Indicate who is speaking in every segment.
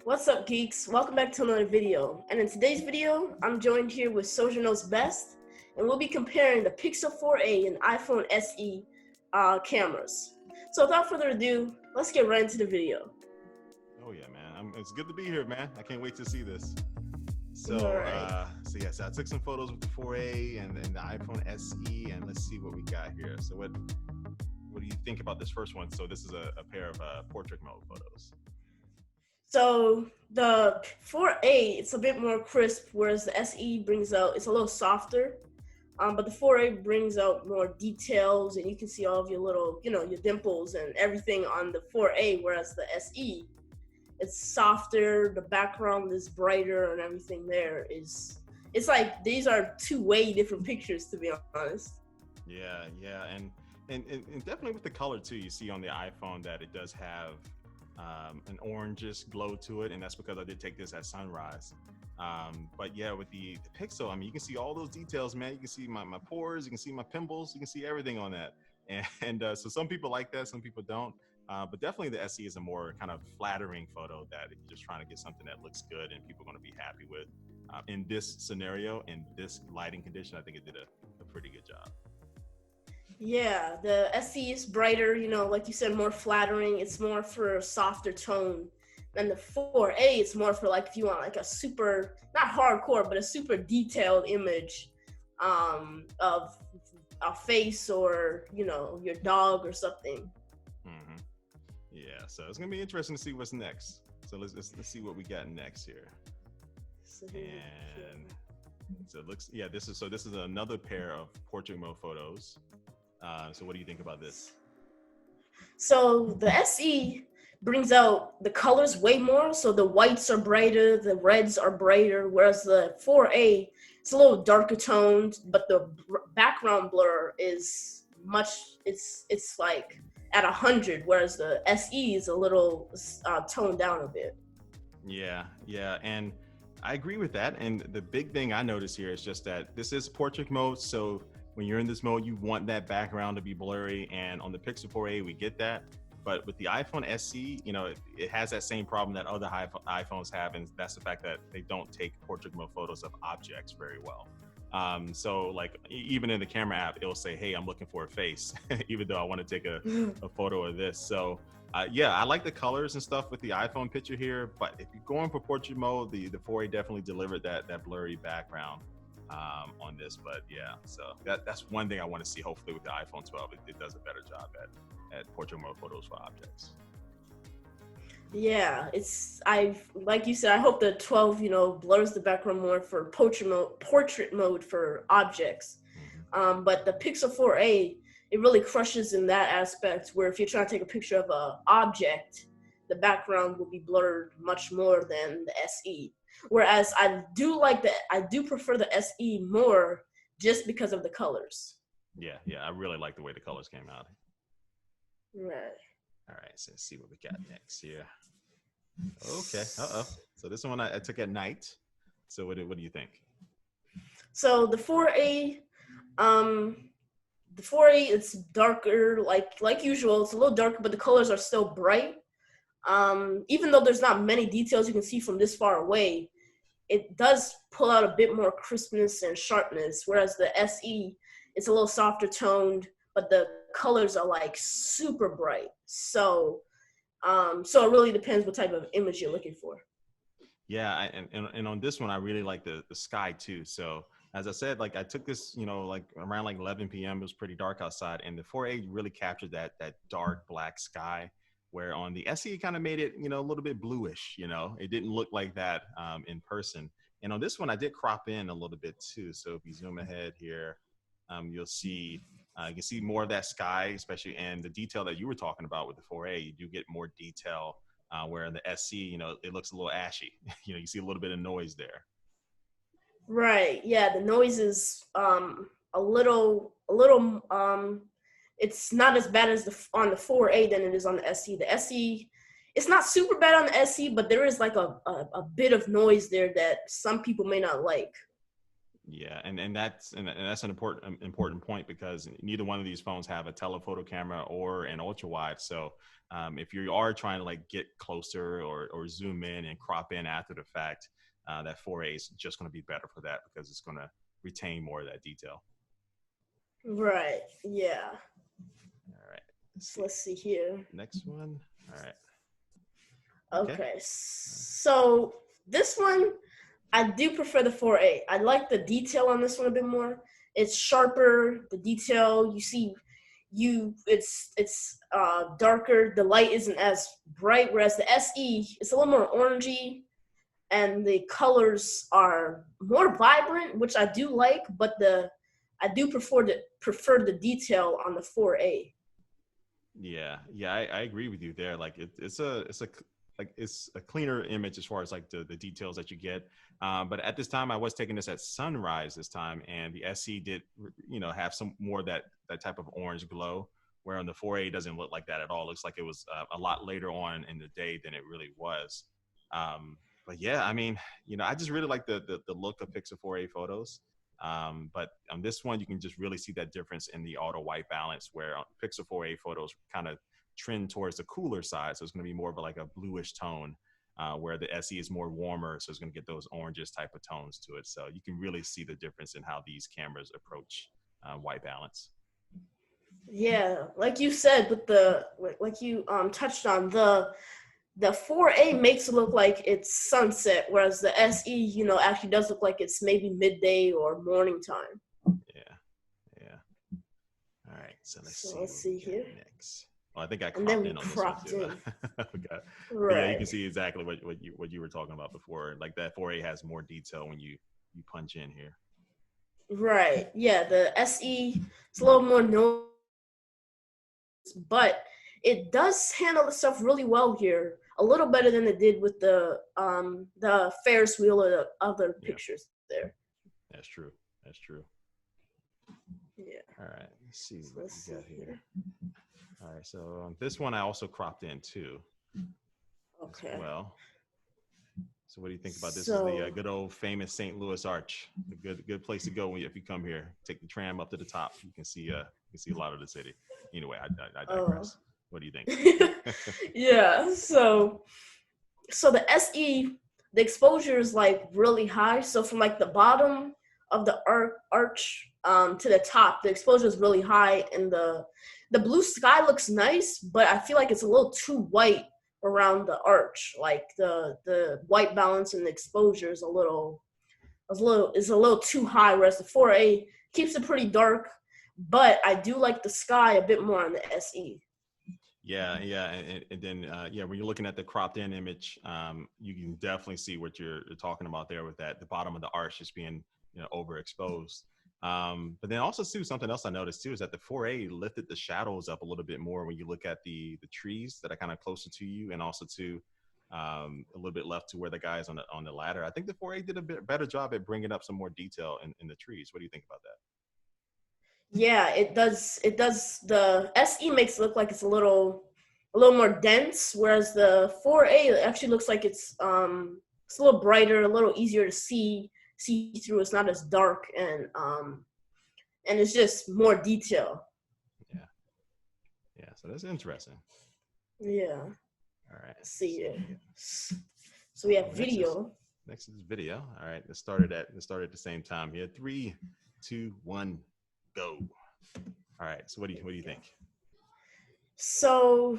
Speaker 1: What's up, geeks? Welcome back to another video. And in today's video, I'm joined here with Soldier Knows Best, and we'll be comparing the Pixel 4a and iPhone SE cameras. So without further ado, let's get right into the video.
Speaker 2: Oh yeah, man! It's good to be here, man. I can't wait to see this. So,
Speaker 1: Alright.
Speaker 2: so I took some photos with the 4a and the iPhone SE, and let's see what we got here. So, what do you think about this first one? So, this is a pair of portrait mode photos.
Speaker 1: So the 4a, it's a bit more crisp, whereas the SE brings out, it's a little softer. But the 4a brings out more details, and you can see all of your little, your dimples and everything on the 4a, whereas the SE, it's softer, the background is brighter, and everything there is, it's like these are two way different pictures, to be honest.
Speaker 2: Yeah, and definitely with the color too. You see on the iPhone that it does have an orangish glow to it, and that's because I did take this at sunrise. But yeah, with the Pixel, I mean, you can see all those details, man. You can see my pores, you can see my pimples, you can see everything on that. And so some people like that, some people don't. But definitely the SE is a more kind of flattering photo that if you're just trying to get something that looks good and people are going to be happy with. In this scenario, in this lighting condition, I think it did a pretty good job.
Speaker 1: Yeah, the SE is brighter, like you said, more flattering. It's more for a softer tone. Then the 4A, it's more for like if you want like a super, not hardcore, but a super detailed image of a face or, your dog or something.
Speaker 2: Mm-hmm. Yeah, so it's gonna be interesting to see what's next. So let's see what we got next here. And so it looks, yeah, this is another pair of portrait mode photos. So what do you think about this?
Speaker 1: So the SE brings out the colors way more. So the whites are brighter, the reds are brighter, whereas the 4A, it's a little darker toned, but the background blur is it's like at 100, whereas the SE is a little toned down a bit.
Speaker 2: Yeah, and I agree with that. And the big thing I notice here is just that this is portrait mode, so when you're in this mode, you want that background to be blurry. And on the Pixel 4a, we get that. But with the iPhone SE, it has that same problem that other iPhones have, and that's the fact that they don't take portrait mode photos of objects very well. So like even in the camera app, it'll say, "Hey, I'm looking for a face," even though I want to take a photo of this. So yeah, I like the colors and stuff with the iPhone picture here, but if you're going for portrait mode, the 4a definitely delivered that blurry background on this. But yeah, so that's one thing I want to see. Hopefully with the iPhone 12, it does a better job at portrait mode photos for objects.
Speaker 1: Yeah, like you said, I hope the 12, blurs the background more for portrait mode for objects. But the Pixel 4a, it really crushes in that aspect where if you're trying to take a picture of an object, the background will be blurred much more than the SE. Whereas I do prefer the SE more just because of the colors.
Speaker 2: Yeah, I really like the way the colors came out.
Speaker 1: Right.
Speaker 2: All right, so let's see what we got next here. Okay, so this one I took at night. So what do you think?
Speaker 1: So the 4A, it's darker, like usual. It's a little darker, but the colors are still bright. Even though there's not many details you can see from this far away, it does pull out a bit more crispness and sharpness, whereas the SE, it's a little softer toned, but the colors are like super bright. So it really depends what type of image you're looking for.
Speaker 2: Yeah, and on this one, I really like the sky too. So as I said, like I took this, like around like 11 p.m. It was pretty dark outside, and the 4a really captured that dark black sky. Where on the SE kind of made it, a little bit bluish. It didn't look like that in person. And on this one, I did crop in a little bit too. So if you zoom ahead here, you'll see. You can see more of that sky, especially and the detail that you were talking about with the 4a. You do get more detail, where in the SC, it looks a little ashy. You see a little bit of noise there.
Speaker 1: Right. Yeah, the noise is a little it's not as bad as on the 4a than it is on the SE. The SE, it's not super bad on the SE, but there is like a bit of noise there that some people may not like.
Speaker 2: Yeah, and that's an important point because neither one of these phones have a telephoto camera or an ultra wide. So if you are trying to like get closer or zoom in and crop in after the fact, that 4A is just going to be better for that because it's going to retain more of that detail.
Speaker 1: Right. Yeah.
Speaker 2: All right.
Speaker 1: So let's see here.
Speaker 2: Next one. All right. Okay.
Speaker 1: Okay. So this one, I do prefer the 4A. I like the detail on this one a bit more. It's sharper. The detail you see, it's darker. The light isn't as bright. Whereas the SE, it's a little more orangey, and the colors are more vibrant, which I do like. But I do prefer the detail on the 4A.
Speaker 2: Yeah, I agree with you there. Like it's a cleaner image as far as like the details that you get. But at this time, I was taking this at sunrise this time, and the SE did have some more of that type of orange glow. Where on the 4A doesn't look like that at all. It looks like it was a lot later on in the day than it really was. But yeah, I mean, I just really like the look of Pixel 4A photos. But on this one, you can just really see that difference in the auto white balance, where on Pixel 4a photos kind of trend towards the cooler side. So it's going to be more of like a bluish tone, where the SE is more warmer. So it's going to get those oranges type of tones to it. So you can really see the difference in how these cameras approach white balance.
Speaker 1: Yeah, like you said, with like you touched on the 4A makes it look like it's sunset, whereas the SE, actually does look like it's maybe midday or morning time.
Speaker 2: Yeah, yeah. All right, so let's
Speaker 1: Let's
Speaker 2: see
Speaker 1: see here.
Speaker 2: next. Oh, I think I
Speaker 1: And then
Speaker 2: cropped
Speaker 1: we
Speaker 2: in on this one
Speaker 1: cropped
Speaker 2: too.
Speaker 1: in.
Speaker 2: Okay. But yeah, you can
Speaker 1: Right.
Speaker 2: see exactly what you were talking about before. Like that 4A has more detail when you punch in here.
Speaker 1: Right. Yeah, the SE is a little more noise, but it does handle the stuff really well here. A little better than it did with the Ferris wheel or the other
Speaker 2: Yeah,
Speaker 1: pictures there.
Speaker 2: that's true. That's true.
Speaker 1: Yeah.
Speaker 2: All right, let's see
Speaker 1: So
Speaker 2: what
Speaker 1: let's
Speaker 2: we
Speaker 1: see
Speaker 2: got here.
Speaker 1: here.
Speaker 2: All right, so this one I also cropped in too, as
Speaker 1: Okay.
Speaker 2: well. So what do you think about this? Is the
Speaker 1: So
Speaker 2: good old famous St. Louis Arch, a good place to go if you come here. Take the tram up to the top. You can see a lot of the city. Anyway, I
Speaker 1: oh
Speaker 2: digress. What do you think?
Speaker 1: yeah. So the SE, the exposure is like really high. So from like the bottom of the arch to the top, the exposure is really high, and the blue sky looks nice, but I feel like it's a little too white around the arch. Like the white balance and the exposure is a little too high, whereas the 4A keeps it pretty dark. But I do like the sky a bit more on the SE.
Speaker 2: Yeah, and then yeah, when you're looking at the cropped in image, you can definitely see what you're talking about there with that the bottom of the arch just being overexposed. But then also too, something else I noticed too is that the 4A lifted the shadows up a little bit more when you look at the trees that are kind of closer to you, and also to a little bit left to where the guy is on the ladder. I think the 4A did a bit better job at bringing up some more detail in the trees. What do you think about that?
Speaker 1: Yeah, it does. It does. The SE makes it look like it's a little more dense, whereas the 4A actually looks like it's a little brighter, a little easier to see through. It's not as dark, and it's just more detail.
Speaker 2: Yeah, yeah. So that's interesting.
Speaker 1: Yeah.
Speaker 2: All right.
Speaker 1: Let's see
Speaker 2: So
Speaker 1: here.
Speaker 2: yeah.
Speaker 1: So we
Speaker 2: Oh,
Speaker 1: have video.
Speaker 2: next is video. All right. Let's start at the same time here. 3, 2, 1, go. All right. So what do you think?
Speaker 1: So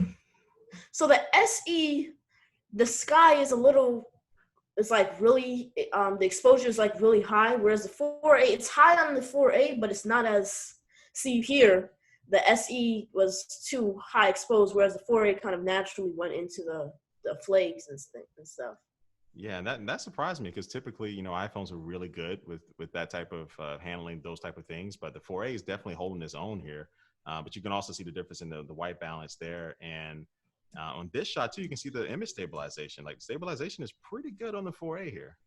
Speaker 1: so the SE, the sky is a little, it's like really the exposure is like really high, whereas the 4A, it's high on the 4A, but it's not as, see here, the SE was too high exposed, whereas the 4A kind of naturally went into the flakes and stuff.
Speaker 2: Yeah, and that surprised me because typically, iPhones are really good with that type of handling those type of things. But the 4A is definitely holding its own here. But you can also see the difference in the white balance there. And on this shot too, you can see the image stabilization. Like stabilization is pretty good on the 4A here.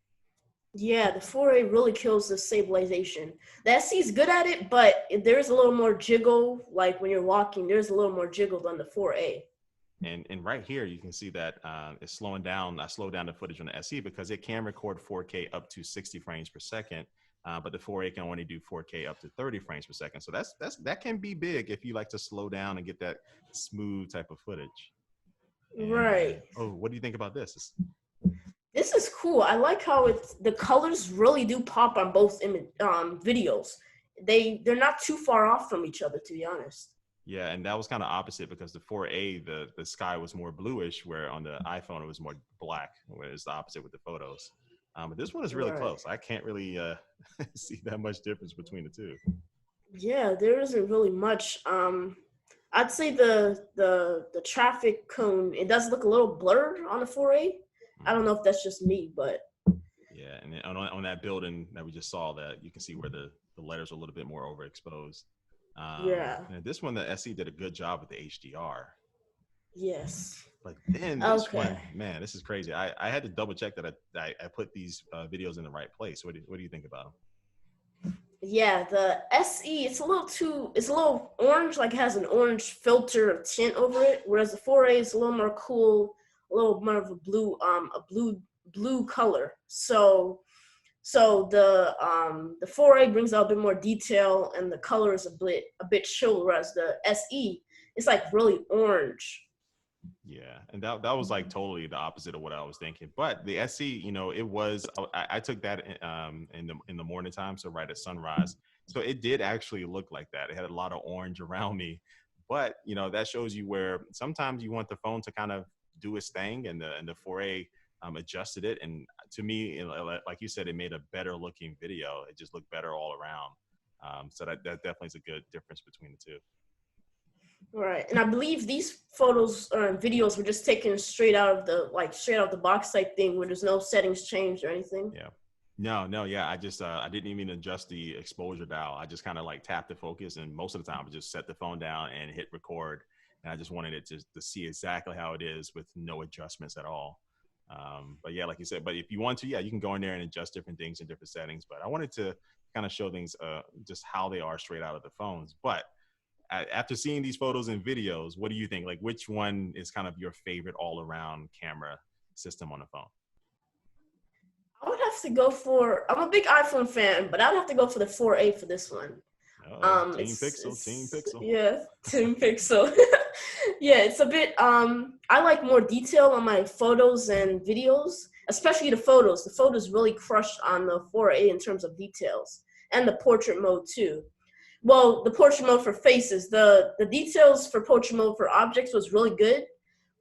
Speaker 1: Yeah, the 4A really kills the stabilization. The SE is good at it, but there's a little more jiggle. Like when you're walking, there's a little more jiggle than the 4A.
Speaker 2: And right here, you can see that it's slowing down. I slowed down the footage on the SE because it can record 4K up to 60 frames per second. but the 4A can only do 4K up to 30 frames per second. So that can be big if you like to slow down and get that smooth type of footage. And
Speaker 1: Right.
Speaker 2: what do you think about this?
Speaker 1: This is cool. I like how the colors really do pop on both videos. They're not too far off from each other, to be honest.
Speaker 2: Yeah, and that was kind of opposite because the 4A, the sky was more bluish, where on the iPhone it was more black, where it's the opposite with the photos. But this one is really
Speaker 1: Right.
Speaker 2: close. I can't really see that much difference between the two.
Speaker 1: Yeah, there isn't really much. I'd say the traffic cone, it does look a little blurred on the 4A. I don't know if that's just me, but
Speaker 2: Yeah, and then on that building that we just saw, that you can see where the letters are a little bit more overexposed.
Speaker 1: yeah.
Speaker 2: And this one, the SE did a good job with the HDR.
Speaker 1: Yes.
Speaker 2: But then this
Speaker 1: Okay.
Speaker 2: one, man, this is crazy. I had to double check that I put these videos in the right place. What do you think about them?
Speaker 1: Yeah, the SE, it's a little orange, like it has an orange filter tint over it, whereas the 4A is a little more cool, a little more of a blue color. So the 4A brings out a bit more detail and the color is a bit chill, whereas the SE is like really orange.
Speaker 2: Yeah, and that was like totally the opposite of what I was thinking. But the SE, it was I took that in the morning time, so right at sunrise. So it did actually look like that. It had a lot of orange around me, but that shows you where sometimes you want the phone to kind of do its thing, and the 4A adjusted it. And to me, like you said, it made a better looking video. It just looked better all around. So that definitely is a good difference between the two.
Speaker 1: Right, and I believe these photos or videos were just taken straight out of the box type thing, where there's no settings changed or anything.
Speaker 2: Yeah. No, yeah. I didn't even adjust the exposure dial. I just kind of like tapped the focus, and most of the time I just set the phone down and hit record. And I just wanted it to see exactly how it is with no adjustments at all. But yeah, like you said, but if you want to, yeah, you can go in there and adjust different things in different settings. But I wanted to kind of show things just how they are straight out of the phones. But after seeing these photos and videos, what do you think? Like, which one is kind of your favorite all-around camera system on the phone?
Speaker 1: I would have to go for. I'm a big iPhone fan, but I'd have to go for the 4A for this one.
Speaker 2: Oh, Team
Speaker 1: It's
Speaker 2: Pixel, Team
Speaker 1: it's
Speaker 2: Pixel.
Speaker 1: yeah, Team Pixel. Yeah, it's a bit. I like more detail on my photos and videos, especially the photos. The photos really crushed on the 4A in terms of details, and the portrait mode too. Well, the portrait mode for faces, the details for portrait mode for objects was really good,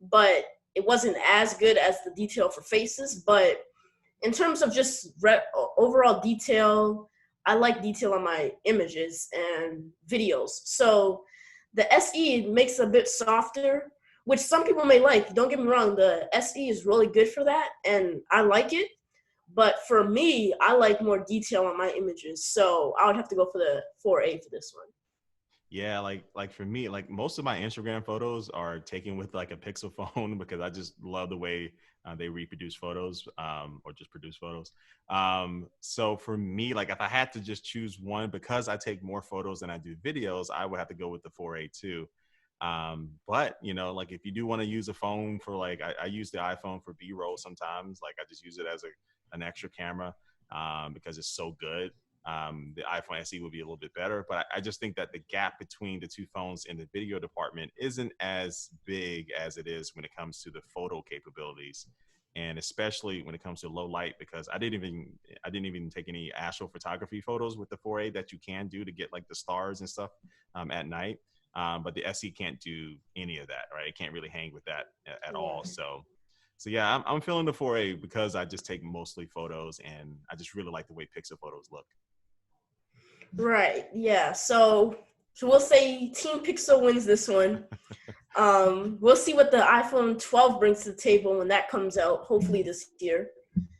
Speaker 1: but it wasn't as good as the detail for faces. But in terms of just overall detail, I like detail on my images and videos. So the SE makes it a bit softer, which some people may like. Don't get me wrong, the SE is really good for that, and I like it. But for me, I like more detail on my images, so I would have to go for the 4A for this one.
Speaker 2: Yeah, like for me, like most of my Instagram photos are taken with like a Pixel phone because I just love the way they reproduce photos or just produce photos. So for me, like if I had to just choose one, because I take more photos than I do videos, I would have to go with the 4A too. But like if you do want to use a phone for like, I use the iPhone for B-roll sometimes. Like I just use it as an extra camera because it's so good. The iPhone SE would be a little bit better, but I just think that the gap between the two phones in the video department isn't as big as it is when it comes to the photo capabilities, and especially when it comes to low light. Because I didn't even take any actual photography photos with the 4A that you can do to get like the stars and stuff at night. But the SE can't do any of that, right? It can't really hang with that at all.
Speaker 1: Right.
Speaker 2: So yeah, I'm feeling the 4A because I just take mostly photos, and I just really like the way Pixel photos look.
Speaker 1: Right. Yeah. So we'll say Team Pixel wins this one. We'll see what the iPhone 12 brings to the table when that comes out, hopefully this year.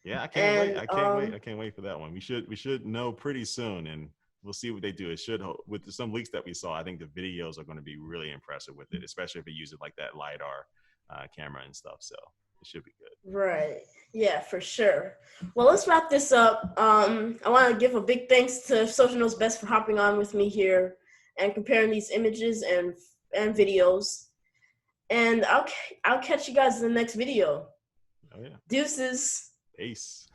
Speaker 2: Yeah, I can't wait.
Speaker 1: And
Speaker 2: I can't wait. I can't wait for that one. We should know pretty soon, and we'll see what they do. It should, with some leaks that we saw, I think the videos are going to be really impressive with it, especially if they use it like that LiDAR camera and stuff. So it should be good.
Speaker 1: right. Yeah, for sure. Well, let's wrap this up. I want to give a big thanks to Social Knows Best for hopping on with me here and comparing these images and videos. And I'll catch you guys in the next video.
Speaker 2: Oh yeah.
Speaker 1: Deuces.
Speaker 2: Peace.